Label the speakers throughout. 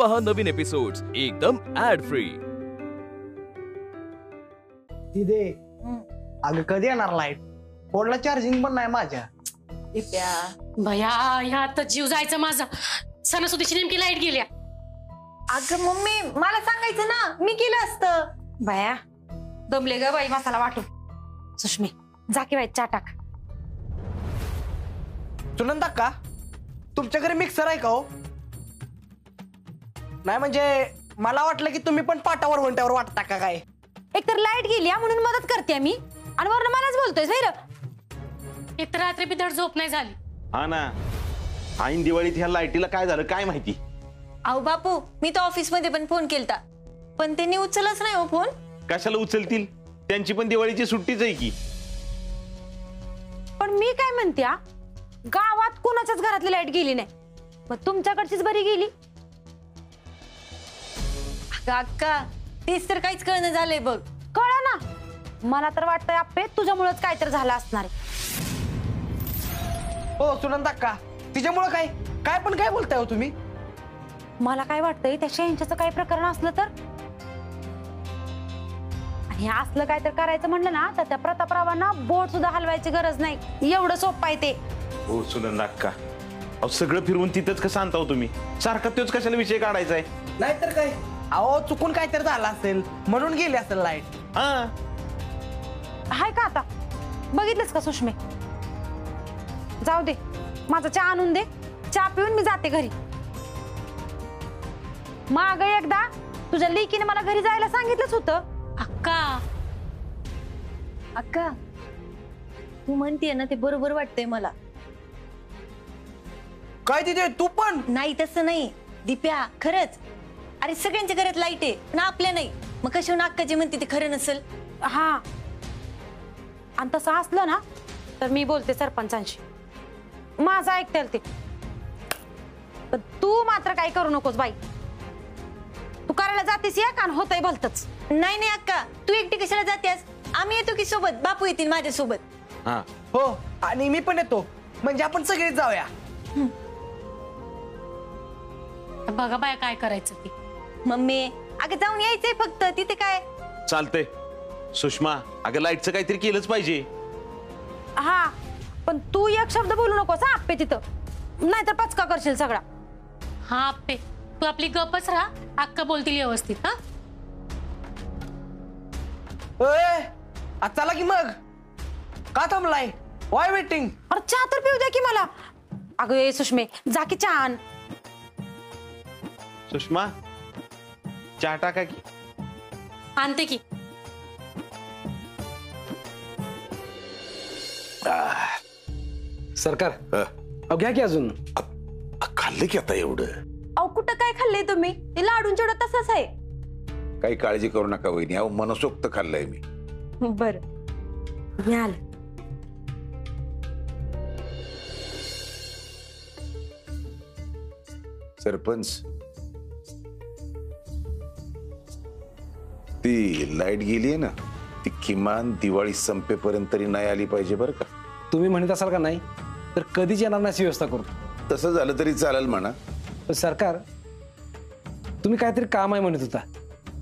Speaker 1: पहा नवीन एपिसोड्स एकदम add free.
Speaker 2: तिथे अगं कधी येणार लाईट? फोनला चार्जिंग पण नाही माझ्या।
Speaker 3: भया ह्या तर जीव जायचं माझा। सणासुदीची नेमकी लाईट गेल्या।
Speaker 4: अगं मम्मी मला सांगायचं ना, मी केलं असतं।
Speaker 3: भया दमले ग बाई मसाला वाटून। सुष्मी जा की बाई चहा टाक।
Speaker 2: सुनंदा का तुमच्याकडे मिक्सर आहे का हो? नाही म्हणजे मला वाटलं की तुम्ही पण पाटावर वंट्यावर वाटता का काय?
Speaker 5: एकतर लाईट गेली म्हणून मदत करते मी आणि वरनं मलाच बोलतोय सैर।
Speaker 3: एक तर रात्री बी धड झोप नाही झाली।
Speaker 6: हा ना, ऐन दिवाळीत ह्या लाईटीला काय झालं काय माहिती।
Speaker 4: अहो बापू, मी तर ऑफिस मध्ये पण फोन केलता, पण त्यांनी उचलच नाही हो फोन।
Speaker 6: कशाला उचलतील, त्यांची पण दिवाळीची सुट्टीच आहे की।
Speaker 5: पण मी काय म्हणत्या, गावात कोणाच्याच घरातली लाईट गेली नाही, मग तुमच्याकडचीच बरी गेली।
Speaker 4: अक्का तेच तर काहीच कळणं झालंय बघ।
Speaker 5: कळा ना, मला तर वाटतंय आप्पे तुझ्यामुळेच काहीतरी झालं असणार आहे।
Speaker 2: हो सुनंदा का तिच्यामुळं काय काय पण काय बोलताय हो तुम्ही?
Speaker 5: मला काय वाटतंय त्या शेंच्याचं काही प्रकरण असलं तर, आणि असलं काय तर करायचं म्हणलं ना तर त्या प्रतापरावांना बोट सुद्धा हलवायची गरज नाही, एवढं सोपं आहे ते।
Speaker 6: हो सुनंदा अक्का, अहो सगळं फिरवून तिथंच कसं आणता हो तुम्ही? सारखा तोच कशाला विषय काढायचा आहे?
Speaker 2: नाहीतर काय, अहो चुकून काहीतरी झालं असेल म्हणून गेली असेल लाईट।
Speaker 6: हा
Speaker 5: हाय का आता बघितलंस का सुष्मे? जाऊ दे, माझा चहा आणून दे, चहा पिऊन मी जाते घरी। माग एकदा तुझ्या लेकीने मला घरी जायला सांगितलंच होतं।
Speaker 3: अक्का
Speaker 4: अक्का तू म्हणतीये ना ते बरोबर वाटतंय मला।
Speaker 2: काय तिथे तू पण?
Speaker 4: नाही तसं नाही दिप्या, खरंच। अरे सगळ्यांच्या घरात लाईट आहे ना, आपल्या नाही, मग कशावर अक्का जे म्हणते ते खरं नसेल।
Speaker 5: हा, आणि तसं असलं ना तर मी बोलते सरपंचांशी, माझं ऐकतील ते। पण तू मात्र काय करू नकोस बाई, तू करायला जातेस या कान होतंय भलतच।
Speaker 4: नाही नाही अक्का, तू एकटी कशाला जातेस? आम्ही येतो की सोबत, बापू येतील माझ्या सोबत।
Speaker 6: हा
Speaker 2: हो आणि मी पण येतो, म्हणजे आपण सगळेच जाऊया।
Speaker 3: बघा बाया काय करायचं ती।
Speaker 4: मम्मी अगं जाऊन यायचंय फक्त, तिथे काय।
Speaker 6: चालतंय सुषमा, अगं लाईटचं काहीतरी केलंच पाहिजे।
Speaker 5: हा पण तू एक शब्द बोलू नकोस हा आप्पे तिथं, नाहीतर पचका करशील सगळा।
Speaker 3: हा आप्पे तू आपली गपच राहा, अक्का बोलतील व्यवस्थित। हा
Speaker 2: चला की मग, का थांबलाय? Y waiting?
Speaker 5: अरे चहा तर पिऊ दे की मला। अगं ए सुष्मे जा की चहा आण।
Speaker 6: सुषमा चहा टाका की।
Speaker 3: आणते की।
Speaker 7: सरकार अहो घ्या की अजून।
Speaker 8: खाल्ले की आता एवढं?
Speaker 4: अहो कुठं काय खाल्लंय तुम्ही? ते लाडून जेवढं तसंच आहे।
Speaker 8: काही काळजी करू नका वहिनी, अहो मनसोक्त खाल्लंय मी।
Speaker 4: बर
Speaker 5: मिळाल।
Speaker 8: सरपंच ती लाईट गेलीये ना, ती किमान दिवाळी संपेपर्यंत तरी नाही आली पाहिजे बरं का?
Speaker 7: तुम्ही म्हणत असाल का नाही तर कधीच येणार नाही व्यवस्था करू।
Speaker 8: तसं झालं तरी चालेल म्हणा।
Speaker 7: पण सरकार तुम्ही काहीतरी काम आहे म्हणत होता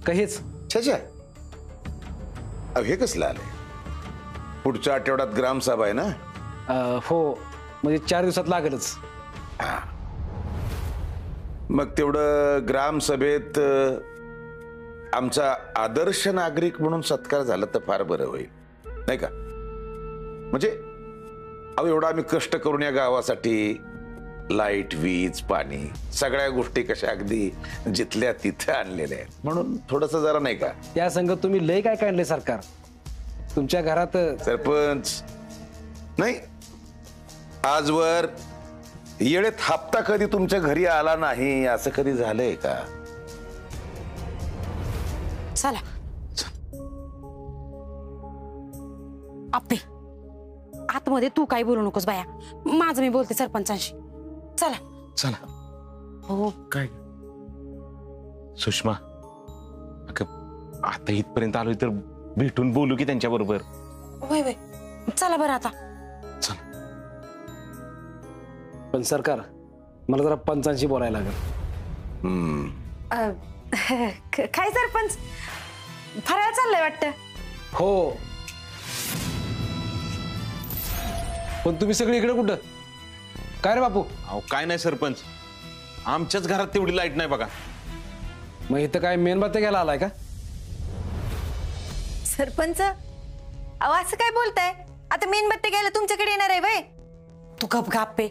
Speaker 7: का? हेच
Speaker 8: छाछा, अहो हे कसलं आलंय? पुढच्या आठवड्यात ग्रामसभा आहे ना?
Speaker 7: हो म्हणजे 4 दिवसात लागेलच।
Speaker 8: मग तेवढं ग्रामसभेत आमचा आदर्श नागरिक म्हणून सत्कार झाला तर फार बरं होईल नाही का? म्हणजे अहो एवढा आम्ही कष्ट करून या गावासाठी लाईट, वीज, पाणी सगळ्या गोष्टी कशा अगदी जिथल्या तिथे आणलेल्या आहेत, म्हणून थोडस जरा नाही का?
Speaker 7: त्या संघ तुम्ही लय काय काढले सरकार तुमच्या घरात।
Speaker 8: सरपंच नाही, आजवर येळेत हप्ता कधी तुमच्या घरी आला नाही असं कधी झालंय का?
Speaker 5: चला आप्पे आतमध्ये तू काही बोलू नकोस बाया, माझं मी बोलते सरपंचांशी। चला
Speaker 6: चला।
Speaker 5: हो
Speaker 6: काय सुषमा, अगं आता इथपर्यंत आलोय तर भेटून बोलू की त्यांच्या बरोबर।
Speaker 5: वय वय चला बरं आता।
Speaker 7: पण सरकार मला जरा पंचांशी बोलायला लागेल।
Speaker 5: काय सरपंच फराळ चाललंय वाटतं.
Speaker 7: हो, पण तुम्ही सगळे इकडे कुठं? काय रे बापू?
Speaker 6: अहो काय नाही सरपंच, आमच्याच घरात तेवढी लाईट नाही बघा.
Speaker 7: मग इथं काय मेणबत्त्या घ्यायला आलाय का?
Speaker 4: सरपंच अहो असं काय बोलताय? आता मेणबत्ती घ्यायला तुमच्याकडे येणार आहे वय?
Speaker 5: तू गप गाप्पे.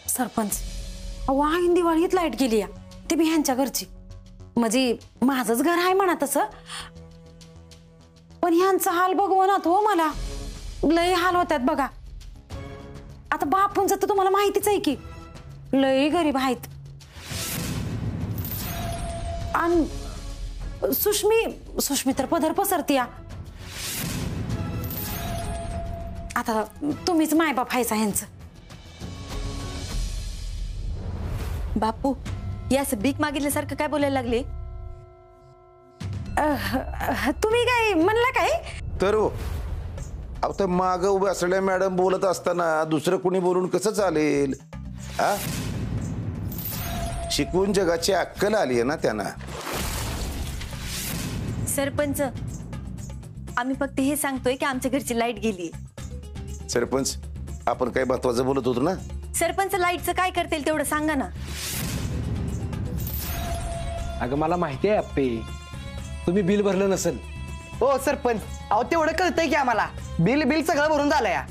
Speaker 5: सरपंच अहो आईन दिवाळीत लाईट गेली या, ते बी ह्यांच्या घरची. म्हणजे माझंच घर आहे म्हणा तसं, पण ह्यांचा हाल बघवनात हो मला. लय हाल होतात बघा. आता बापूंचं तर तुम्हाला माहितीच आहे की लय गरीब आहेत. आणि सुष्मी तर पदर पसरती या. आता तुम्हीच मायबाप हायचा ह्यांचं.
Speaker 4: बापू या असं भीक मागितल्यासारखं काय बोलायला लागले?
Speaker 5: तुम्ही काय म्हणला काय?
Speaker 8: तर हो, अहो तर माग उभ्या असलेल्या मॅडम बोलत असताना दुसरं कोणी बोलून कसं चालेल? हा, शिकवून जगाची अक्कल आली आहे ना त्यांना.
Speaker 4: सरपंच आम्ही फक्त हे सांगतोय की आमच्या घरची लाईट गेली.
Speaker 8: सरपंच आपण काही महत्वाचं बोलत होतो ना.
Speaker 4: सरपंच लाईटचं काय करता येईल तेवढं सांगा ना.
Speaker 7: अगं मला माहिती आहे अप्पे, तुम्ही बिल भरलं नसेल.
Speaker 2: हो सरपंच, अहो तेवढं कळतंय की आम्हाला. बिल सगळं भरून झालं या,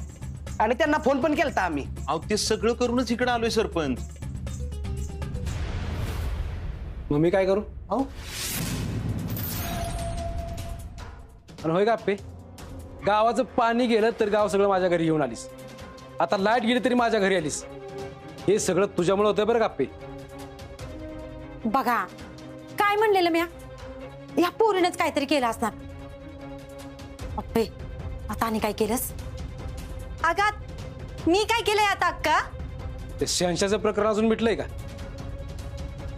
Speaker 2: आणि त्यांना फोन पण केलता आम्ही.
Speaker 6: अहो ते सगळं करूनच इकडे आलोय सरपंच.
Speaker 7: मग मी काय करू?
Speaker 2: हो
Speaker 7: आणि होय का अप्पे, गावाचं पाणी गेलं तर गाव सगळं माझ्या घरी येऊन आलीस. आता लाईट गेली तरी माझ्या घरी आलीस. हे सगळं तुझ्यामुळे होतंय बरं का अप्पे.
Speaker 5: बघा काय म्हणलेलं म्या, या पोरीनेच काहीतरी केलं असणार. अप्पे आता आणि काय केलंस?
Speaker 4: आगात मी काय केलंय आता अक्का?
Speaker 7: ते शहंशाचं प्रकरण अजून मिटलंय का?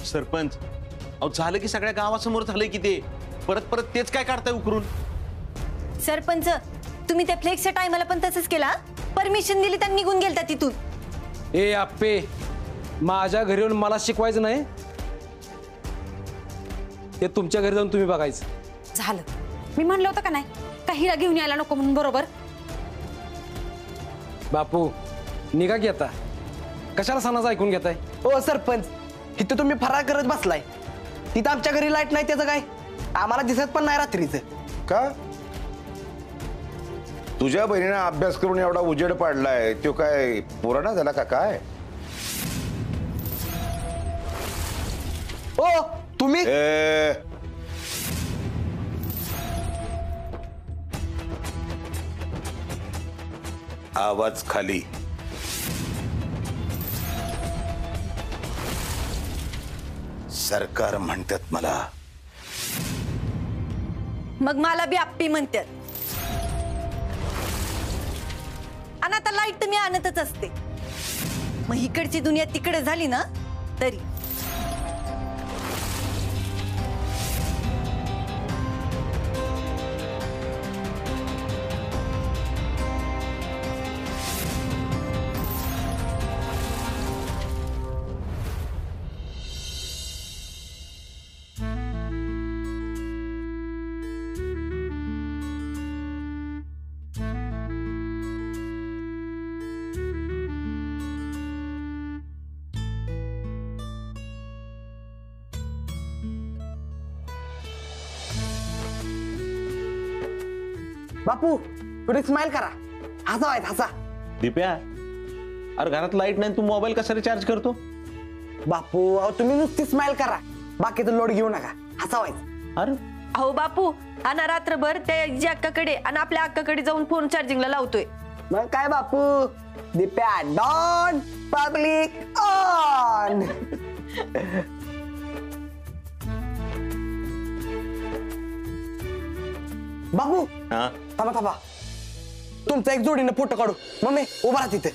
Speaker 6: सरपंच अहो झालं की सगळ्या गावासमोर झालंय की ते. परत तेच काय काढताय उकरून?
Speaker 4: सरपंच तुम्ही त्या फ्लेक्सच्या टायमाला पण तसंच केला. परमिशन दिली तर निघून गेलता तिथून.
Speaker 7: ए अप्पे, माझ्या घरी येऊन मला शिकवायचं नाही, ते तुमच्या घरी जाऊन तुम्ही बघायचं.
Speaker 5: झालं, मी म्हणलं होतं का नाही का हिला घेऊन यायला नको म्हणून. बरोबर
Speaker 7: बापू निघा की आता, कशाला सणाचं ऐकून घेताय?
Speaker 2: हो सरपंच, इथं तुम्ही फराळ करत बसलाय, तिथं आमच्या घरी लाईट नाही त्याचं काय? आम्हाला दिसत पण नाही रात्रीचं.
Speaker 8: का तुझ्या बहिणीने अभ्यास करून एवढा उजेड पाडलाय, तो काय पुराणा झाला का काय?
Speaker 2: हो तुम्ही
Speaker 8: आवाज खाली. सरकार म्हणतात मला.
Speaker 4: मग मला बी आप्पी म्हणतात. आणि आता लाईट तर मी आणतच असते. मग इकडची दुनिया तिकडे झाली ना तरी.
Speaker 2: बापू थोडी स्माइल करा, हसा व्हायचा हसा.
Speaker 6: दिप्या अरे घरात लाईट नाही, तू मोबाईल कसा रिचार्ज करतो?
Speaker 2: बापू अहो तुम्ही नुसती स्माइल करा, बाकीचं लोड घेऊ नका, हसा व्हायचं.
Speaker 6: अरे
Speaker 4: अहो बापू आणि रात्रभर त्या जी अक्काकडे आणि आपल्या अक्काकडे जाऊन फोन चार्जिंगला लावतोय.
Speaker 2: मग काय बापू, दिप्या डॉन पब्लिक ऑन. बापू
Speaker 6: हा
Speaker 2: थांबा, तुमचा एक जोडीनं फोटो काढू. मम्मी उभा राहा तिथे.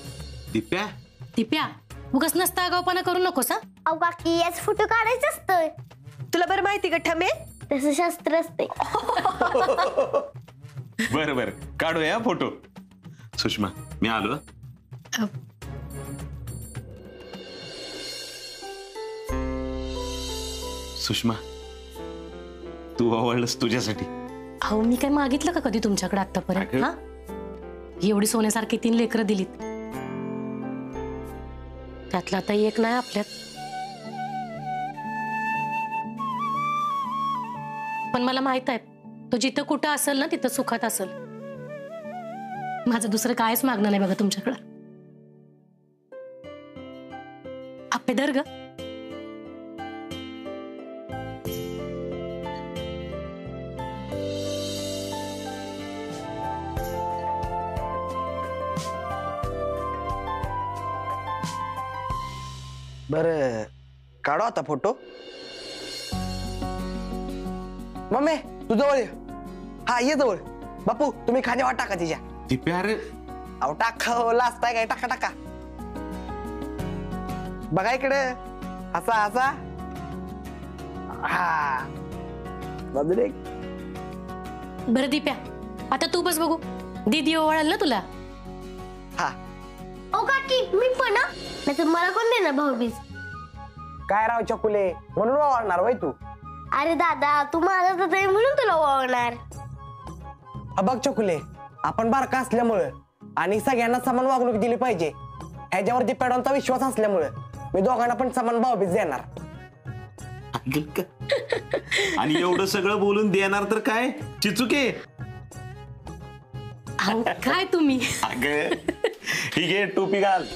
Speaker 6: दिप्या
Speaker 3: दिप्या उगाच नसता आगाऊपणा करू नकोस हा.
Speaker 9: अहो काकी याच फोटो काढायचा असतोय.
Speaker 4: तुला बरं माहिती का ठमे,
Speaker 9: तसं शास्त्र असते.
Speaker 6: बर काढूया फोटो. सुषमा मी आलो. सुषमा तू आवडलंस तुझ्यासाठी.
Speaker 3: अहो मी काय मागितलं का कधी तुमच्याकडे आतापर्यंत?
Speaker 6: अगं.
Speaker 3: हा, एवढी सोन्यासारखी 3 लेकरं दिलीत, त्यातलं आता एक नाही आपल्यात. पण मला माहित आहे तो जिथं कुठं असेल ना तिथं सुखात असेल. माझं दुसरं कायच मागणं नाही बघा तुमच्याकडं. आपे धर ग.
Speaker 2: बर काढू आता फोटो. मम्मी तू जवळ ये. हा ये जवळ. बापू तुम्ही खांद्यावर टाका तिच्या.
Speaker 6: दिप्या अरे
Speaker 2: अहो टाका लाजताय काय? टाका टाका. बघा इकडे असा असा. हा बाजूला एक.
Speaker 3: बरं दीप्या आता तू बस बघू. दीदी ओवाळाल ना तुला.
Speaker 2: हा
Speaker 9: ओ काकी मी पण नाही तर मला कोण देणार भाऊबीज?
Speaker 2: काय राव चकुले म्हणून वावरणार वय तू?
Speaker 9: अरे दादा तू माझा तर आहे म्हणून तुला ओळखणार.
Speaker 2: बघ चकुले आपण बारका असल्यामुळं आणि सगळ्यांना समान वागणूक दिली पाहिजे ह्याच्यावर दीप्याडोंचा विश्वास असल्यामुळं मी दोघांना पण समान भाऊबीज देणार.
Speaker 6: आणि एवढं सगळं बोलून देणार तर काय चिचुके.
Speaker 3: अहो काय तुम्ही.
Speaker 6: अगं ठीक आहे टोपी घाल.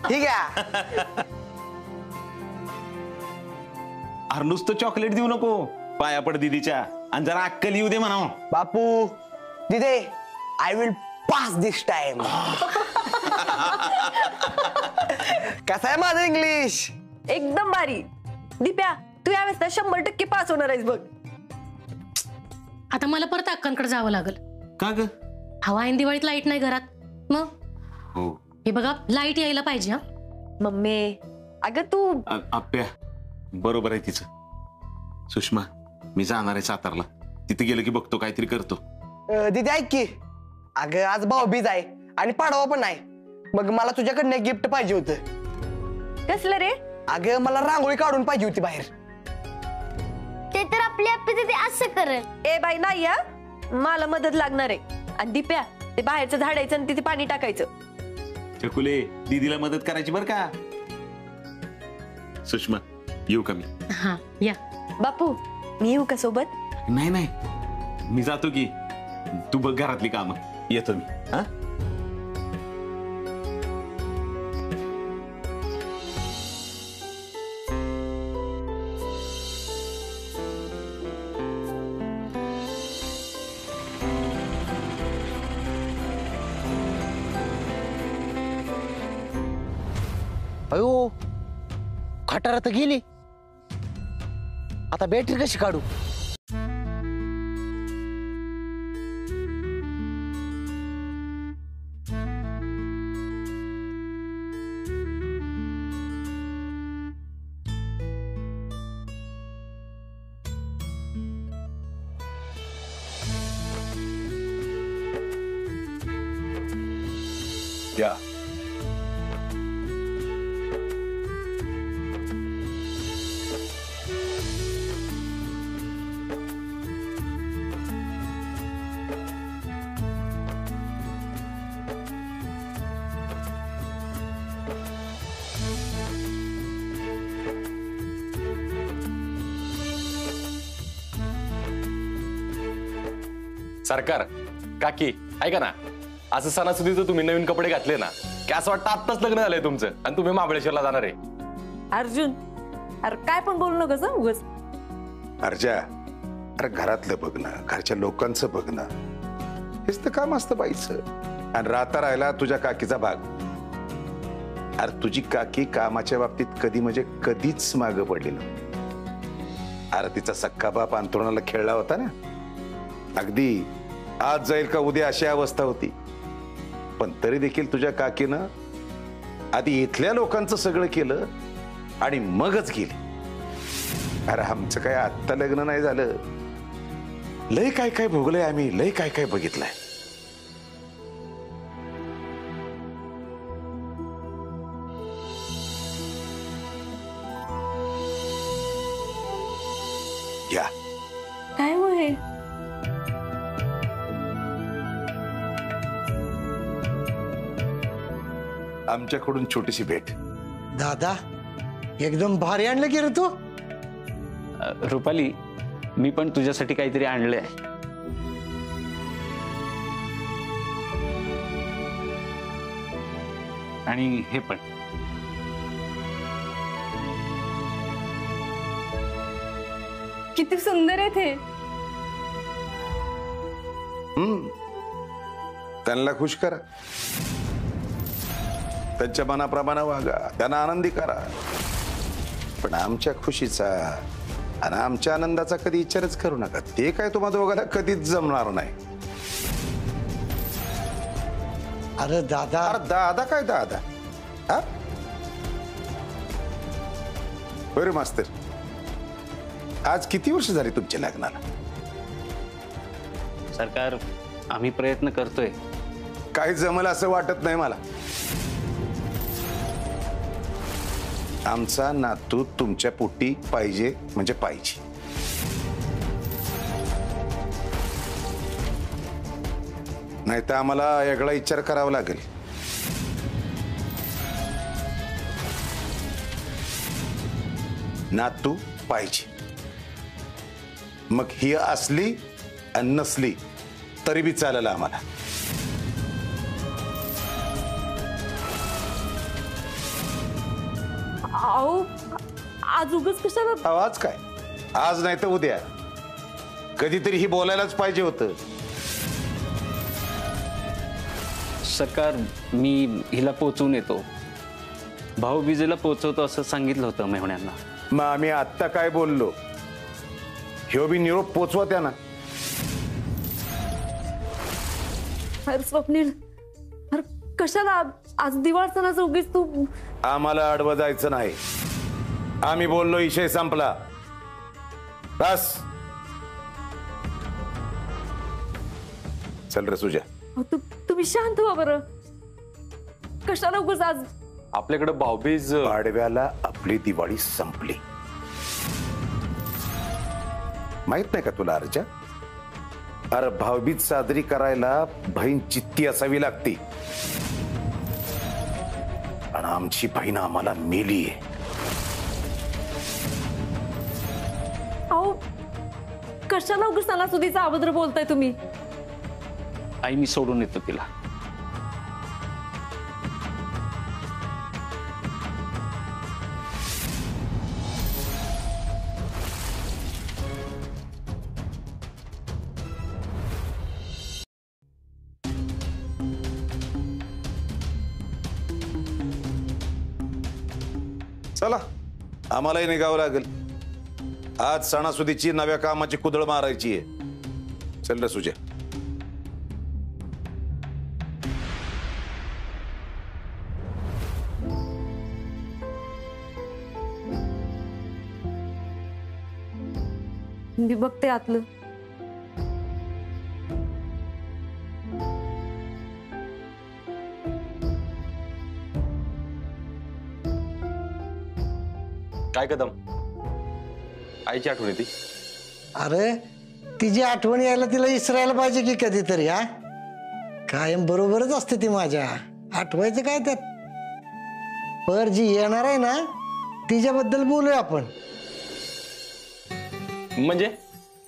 Speaker 2: ठीक आहे.
Speaker 6: अरे नुसतं चॉकलेट देऊ नको पाया पड दीदीच्या आणि जरा अक्कल येऊ दे म्हणा.
Speaker 2: बापू दिदे I will pass this time. कसा आहे माझं इंग्लिश?
Speaker 4: एकदम भारी. दीप्या तू यावेळेस 100% पास होणार आहेस बघ.
Speaker 3: आता मला परत अक्कांकडे जावं लागल.
Speaker 6: का ग?
Speaker 3: हवा ऐन दिवाळीत लाईट नाही घरात. मग
Speaker 6: हो
Speaker 3: हे बघा लाईट यायला पाहिजे. हा
Speaker 4: मम्मी अगं तू
Speaker 6: आप्या बरोबर आहे तिचं. सुषमा मी जाणार आहे सातारला. तिथे गेलं की बघतो काहीतरी करतो.
Speaker 2: दिदी ऐक की अगं आज भाऊबीज आहे आणि पाडवा पण आहे. मग मला तुझ्याकडनं एक गिफ्ट पाहिजे होतं.
Speaker 4: कसलं रे?
Speaker 2: अगं मला रांगोळी काढून पाहिजे होती बाहेर.
Speaker 9: ते तर आपली आपली तिथे असं करेल.
Speaker 4: ए बाई नाही या मला मदत लागणार आहे. आणि दीप्या ते बाहेरचं झाडायचं आणि तिथे पाणी टाकायचं.
Speaker 6: चकुले दीदीला मदत करायची बर का. सुषमा येऊ का मी?
Speaker 3: हा या.
Speaker 4: बापू मी येऊ का सोबत?
Speaker 6: नाही नाही मी जातो की. तू बघ घरातली कामं. येतो मी. हा
Speaker 2: अयो खटारा तर गेली. आता बॅटरी कशी काढू?
Speaker 8: या
Speaker 1: सरकार काकी ऐका ना, असं सणासुदीचं तुम्ही नवीन कपडे घातले ना की असं वाटतं आत्ताच लग्न झालंय तुमचं आणि तुम्ही महाबळेश्वरला जाणार आहे.
Speaker 4: अर्जुन अरे काय पण बोलू नकोस उगाच.
Speaker 8: अर्जा अरे घरातलं बघणं, घरच्या लोकांचं बघणं हेच तर काम असतं बाईचं. आणि राहता राहिला तुझ्या काकीचा भाग. अरे तुझी काकी कामाच्या बाबतीत कधी म्हणजे कधीच मागं पडली नव्हती. अरे तिचा सख्खा बाप अंथरुणाला खेळला होता ना, अगदी आज जाईल का उद्या अशी अवस्था होती. पण तरी देखील तुझ्या काकीनं आधी इथल्या लोकांचं सगळं केलं आणि मगच गेली. अरे आमचं काय आत्ता लग्न नाही झालं, लय काय काय भोगलंय आम्ही, लय काय काय बघितलंय. या
Speaker 4: काय होय?
Speaker 8: आमच्याकडून छोटीशी भेट.
Speaker 10: दादा एकदम भारी आणलं की रे तू.
Speaker 11: रुपाली, मी पण तुझ्यासाठी काहीतरी आणलंय. आणि हे पण.
Speaker 4: किती सुंदर आहे ते.
Speaker 8: त्यांना खुश करा, त्यांच्या मनाप्रमाणे वागा, त्यांना आनंदी करा. पण आमच्या खुशीचा आणि आमच्या आनंदाचा कधी विचारच करू नका. ते काय तुम्हा दोघांना कधीच जमणार नाही.
Speaker 10: अरे दादा.
Speaker 8: अरे दादा काय दादा, हा? बरे मास्तर, आज किती वर्ष झाली तुमच्या लग्नाला?
Speaker 11: सरकार, आम्ही प्रयत्न करतोय.
Speaker 8: काही जमलं असं वाटत नाही मला. आमचा नातू तुमच्या पोटी पाहिजे म्हणजे पाहिजे. नाही तर आम्हाला वेगळा विचार करावा लागेल. नातू पाहिजे, मग ही असली आणि नसली तरी बी चालेल आम्हाला.
Speaker 5: अहो आज उगाच कशाला.
Speaker 8: आज काय, आज नाही तर उद्या कधीतरी ही बोलायलाच पाहिजे होतं.
Speaker 11: सरकार, मी हिला पोचवून येतो. भाऊबीजेला पोचवतो असं सांगितलं होतं मेहुण्यांना.
Speaker 8: मग आम्ही आत्ता काय बोललो, ह्यो बी निरोप पोचवा त्यांना.
Speaker 5: अरे स्वप्नील, अरे कशाला आज दिवाळ सणाचं उगीच तू.
Speaker 8: आम्हाला अडवं जायचं नाही. आम्ही बोललो, विषय संपला. बस चल रे सुजा.
Speaker 5: तुम्ही शांत व्हा बरं. कशाला उगीच आज.
Speaker 1: आपल्याकडे भाऊबीज.
Speaker 8: पाडव्याला आपली दिवाळी संपली, माहित नाही का तुला अर्जा? अरे भाऊबीज साजरी करायला बहीण चित्ती असावी लागते, आणि आमची बहीण आम्हाला मेली.
Speaker 5: अहो कशाला उगीच सणासुदीचा अभद्र बोलताय तुम्ही.
Speaker 11: आई, मी सोडून येतो तिला.
Speaker 8: चला, आम्हालाही निघावं लागेल. आज सणासुदीची नव्या कामाची कुदळ मारायची आहे. चल रे सुजा.
Speaker 5: मी बघते आतलं.
Speaker 1: काय कदम, आईची आठवण येते.
Speaker 10: अरे तिची आठवण यायला तिला विसरायला पाहिजे की कधीतरी. हा कायम बरोबरच असते ती माझ्या. आठवायचं काय त्यात. पर जी येणार आहे ना तिच्याबद्दल बोलूया आपण.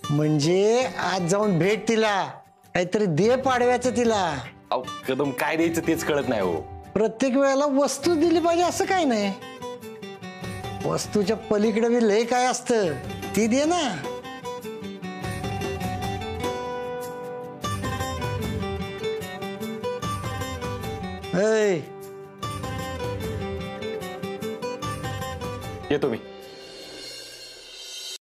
Speaker 10: म्हणजे आज जाऊन भेट तिला, काहीतरी दे पाडव्याचं तिला.
Speaker 1: अहो कदम, काय द्यायचं तेच कळत नाही हो.
Speaker 10: प्रत्येक वेळेला वस्तू दिली पाहिजे असं काय नाही. वस्तूच्या पलीकडे बी लय काय असतं, ती दे ना.
Speaker 1: येतो मी.